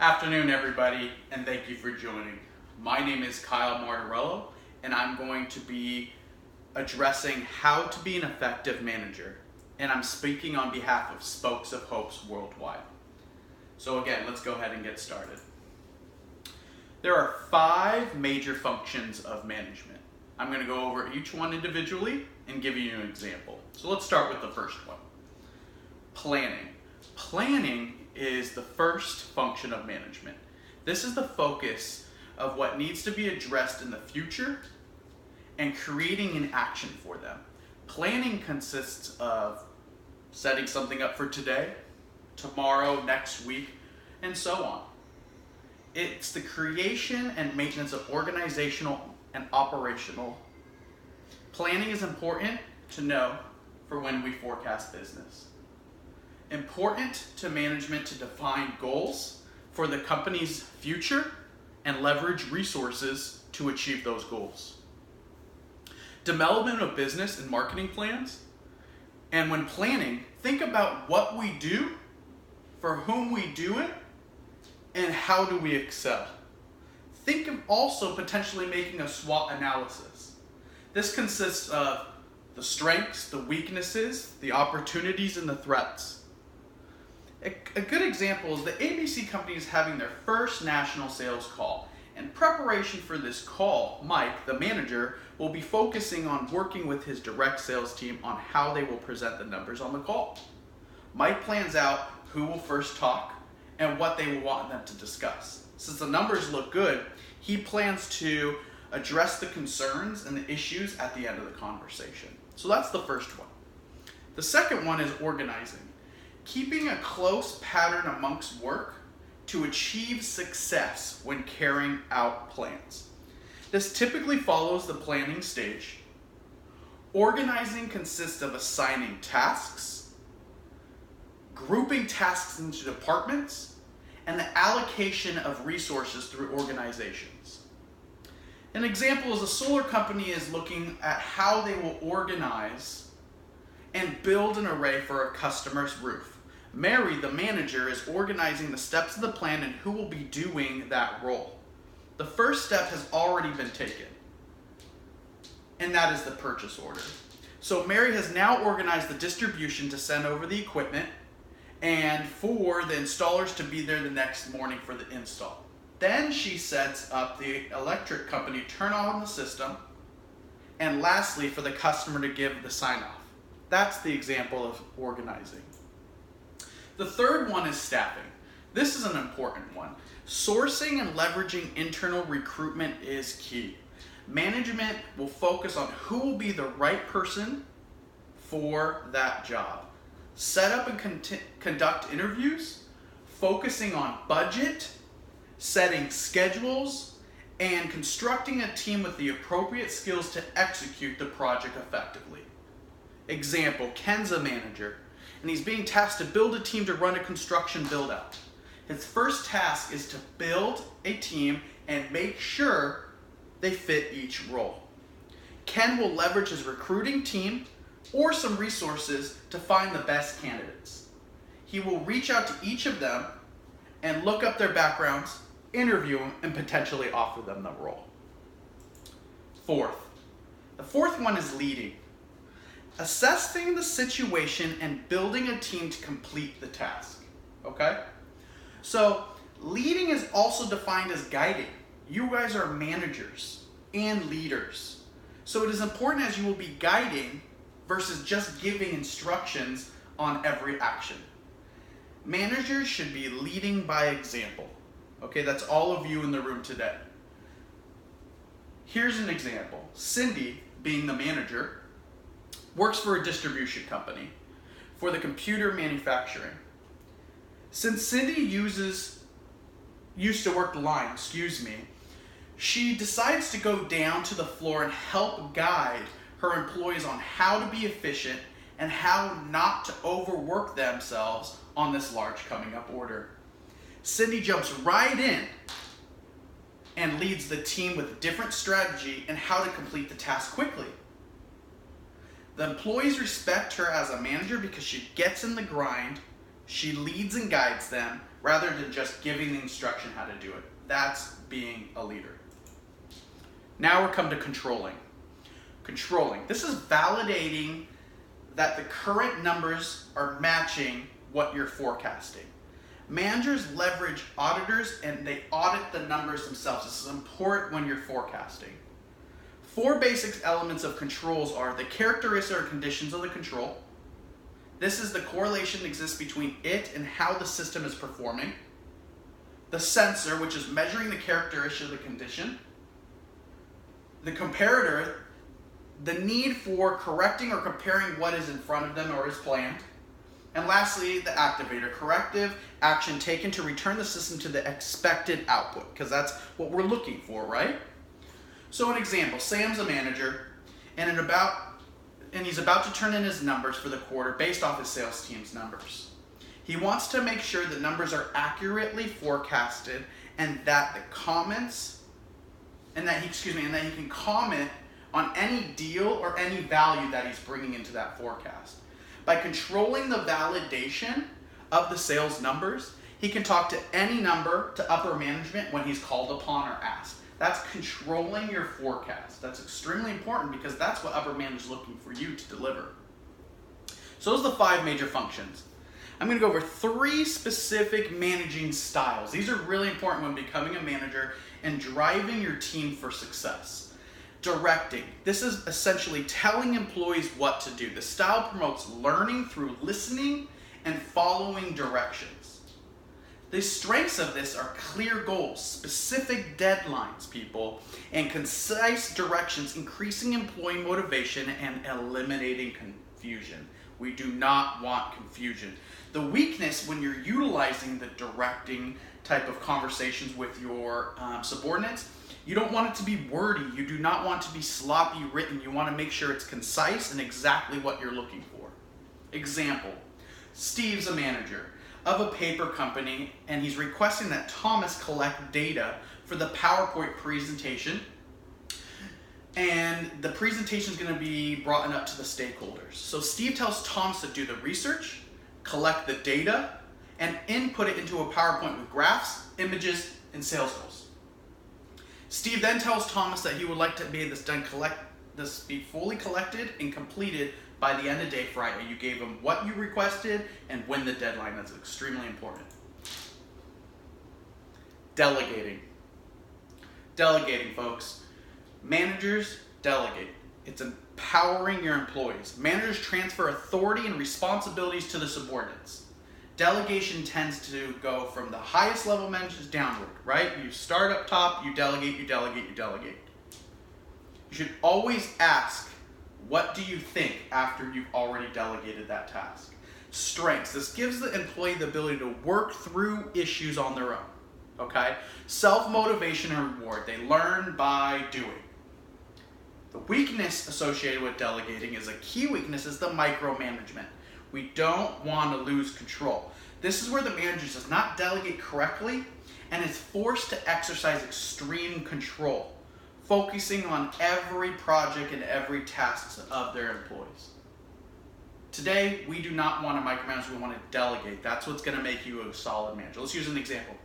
Afternoon, everybody, and thank you for joining. My name is Kyle Martirello, and I'm going to be addressing how to be an effective manager, and I'm speaking on behalf of Spokes of Hopes Worldwide. So again, let's go ahead and get started. There are 5 major functions of management. I'm going to go over each one individually and give you an example. So let's start with the first one. Planning. Planning is the first function of management. This is the focus of what needs to be addressed in the future and creating an action for them. Planning consists of setting something up for today, tomorrow, next week, and so on. It's the creation and maintenance of organizational and operational. Planning is important to know for when we forecast business. Important to management to define goals for the company's future and leverage resources to achieve those goals. Development of business and marketing plans. And when planning, think about what we do, for whom we do it, and how do we excel. Think of also potentially making a SWOT analysis. This consists of the strengths, the weaknesses, the opportunities, and the threats. A good example is the ABC company is having their first national sales call. In preparation for this call, Mike, the manager, will be focusing on working with his direct sales team on how they will present the numbers on the call. Mike plans out who will first talk and what they will want them to discuss. Since the numbers look good, he plans to address the concerns and the issues at the end of the conversation. So that's the first one. The second one is organizing. Keeping a close pattern amongst work to achieve success when carrying out plans. This typically follows the planning stage. Organizing consists of assigning tasks, grouping tasks into departments, and the allocation of resources through organizations. An example is a solar company is looking at how they will organize and build an array for a customer's roof. Mary, the manager, is organizing the steps of the plan and who will be doing that role. The first step has already been taken, and that is the purchase order. So Mary has now organized the distribution to send over the equipment and for the installers to be there the next morning for the install. Then she sets up the electric company to turn on the system, and lastly for the customer to give the sign off. That's the example of organizing. The third one is staffing. This is an important one. Sourcing and leveraging internal recruitment is key. Management will focus on who will be the right person for that job. Set up and conduct interviews, focusing on budget, setting schedules, and constructing a team with the appropriate skills to execute the project effectively. Example, Ken's a manager, and he's being tasked to build a team to run a construction build-out. His first task is to build a team and make sure they fit each role. Ken will leverage his recruiting team or some resources to find the best candidates. He will reach out to each of them and look up their backgrounds, interview them, and potentially offer them the role. The fourth one is leading. Assessing the situation and building a team to complete the task. Okay? So, leading is also defined as guiding. You guys are managers and leaders. So it is important as you will be guiding versus just giving instructions on every action. Managers should be leading by example. Okay, that's all of you in the room today. Here's an example. Cindy, being the manager, works for a distribution company for the computer manufacturing. Since Cindy used to work the line, she decides to go down to the floor and help guide her employees on how to be efficient and how not to overwork themselves on this large coming up order. Cindy jumps right in and leads the team with a different strategy and how to complete the task quickly. The employees respect her as a manager because she gets in the grind She leads and guides them rather than just giving the instruction how to do it. That's being a leader. Now we come to controlling. Controlling. This is validating that the current numbers are matching what you're forecasting. Managers leverage auditors and they audit the numbers themselves. This is important when you're forecasting. 4 basic elements of controls are the characteristics or conditions of the control. This is the correlation that exists between it and how the system is performing. The sensor, which is measuring the characteristic of the condition. The comparator, the need for correcting or comparing what is in front of them or is planned. And lastly, the activator, corrective action taken to return the system to the expected output, because that's what we're looking for, right? So an example, Sam's a manager, and he's about to turn in his numbers for the quarter based off his sales team's numbers. He wants to make sure the numbers are accurately forecasted and that he can comment on any deal or any value that he's bringing into that forecast. By controlling the validation of the sales numbers, he can talk to any number to upper management when he's called upon or asked. That's controlling your forecast. That's extremely important because that's what upper management is looking for you to deliver. So those are the 5 major functions. I'm going to go over 3 specific managing styles. These are really important when becoming a manager and driving your team for success. Directing. This is essentially telling employees what to do. The style promotes learning through listening and following directions. The strengths of this are clear goals, specific deadlines, people, and concise directions, increasing employee motivation and eliminating confusion. We do not want confusion. The weakness when you're utilizing the directing type of conversations with your subordinates, you don't want it to be wordy. You do not want to be sloppy written. You want to make sure it's concise and exactly what you're looking for. Example, Steve's a manager of a paper company and he's requesting that Thomas collect data for the PowerPoint presentation. And the presentation is going to be brought up to the stakeholders. So Steve tells Thomas to do the research, collect the data, and input it into a PowerPoint with graphs, images, and sales goals. Steve then tells Thomas that he would like to be be fully collected and completed by the end of day Friday. You gave him what you requested and when the deadline. That's extremely important. Delegating. Delegating, folks. Managers delegate. It's empowering your employees. Managers transfer authority and responsibilities to the subordinates. Delegation tends to go from the highest level managers downward, right? You start up top, you delegate, you delegate, you delegate. You should always ask, what do you think after you've already delegated that task? Strengths. This gives the employee the ability to work through issues on their own, okay? Self-motivation and reward. They learn by doing. The weakness associated with delegating is a key weakness is the micromanagement. We don't want to lose control. This is where the manager does not delegate correctly and is forced to exercise extreme control, focusing on every project and every task of their employees. Today, we do not want to micromanage, we want to delegate. That's what's going to make you a solid manager. Let's use an example.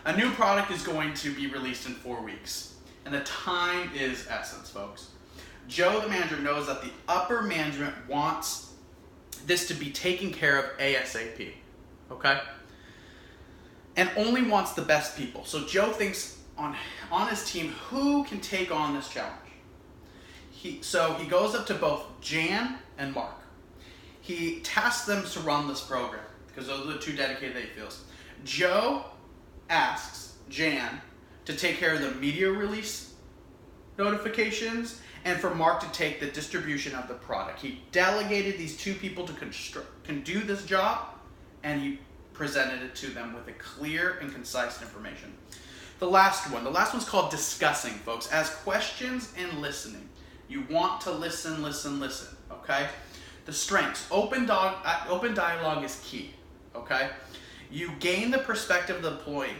A new product is going to be released in 4 weeks, and the time is essence, folks. Joe, the manager, knows that the upper management wants this to be taken care of ASAP, okay? And only wants the best people. So Joe thinks on his team, who can take on this challenge? So he goes up to both Jan and Mark. He tasks them to run this program because those are the 2 dedicated that he feels. Joe asks Jan to take care of the media release notifications and for Mark to take the distribution of the product. He delegated these 2 people to can do this job, and he presented it to them with a clear and concise information. The last one's called discussing, folks. As questions and listening. You want to listen, okay? The strengths. Open dialogue is key, okay? You gain the perspective of the employee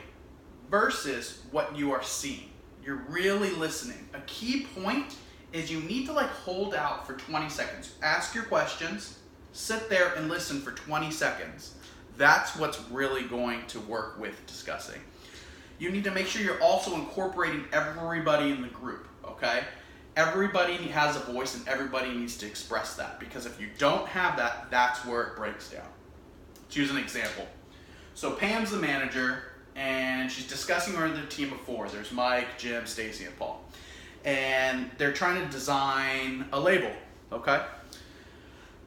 versus what you are seeing. You're really listening. A key point is you need to hold out for 20 seconds. Ask your questions, sit there and listen for 20 seconds. That's what's really going to work with discussing. You need to make sure you're also incorporating everybody in the group, okay? Everybody has a voice and everybody needs to express that, because if you don't have that, that's where it breaks down. Let's use an example. So Pam's the manager and she's discussing with her team of 4. There's Mike, Jim, Stacy, and Paul. And they're trying to design a label, okay?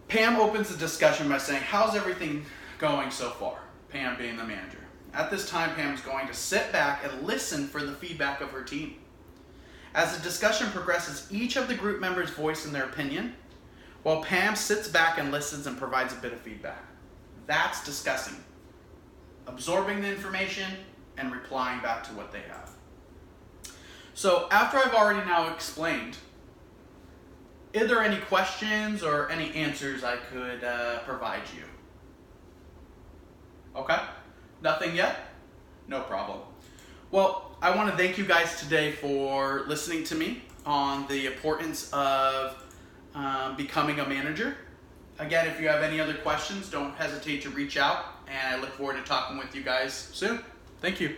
Pam opens the discussion by saying, how's everything going so far? Pam being the manager. At this time, Pam's going to sit back and listen for the feedback of her team. As the discussion progresses, each of the group members voice in their opinion, while Pam sits back and listens and provides a bit of feedback. That's discussing. Absorbing the information and replying back to what they have. So after I've already now explained, are there any questions or any answers I could provide you? Okay? Nothing yet? No problem. Well, I want to thank you guys today for listening to me on the importance of becoming a manager. Again, if you have any other questions, don't hesitate to reach out, and I look forward to talking with you guys soon. Thank you.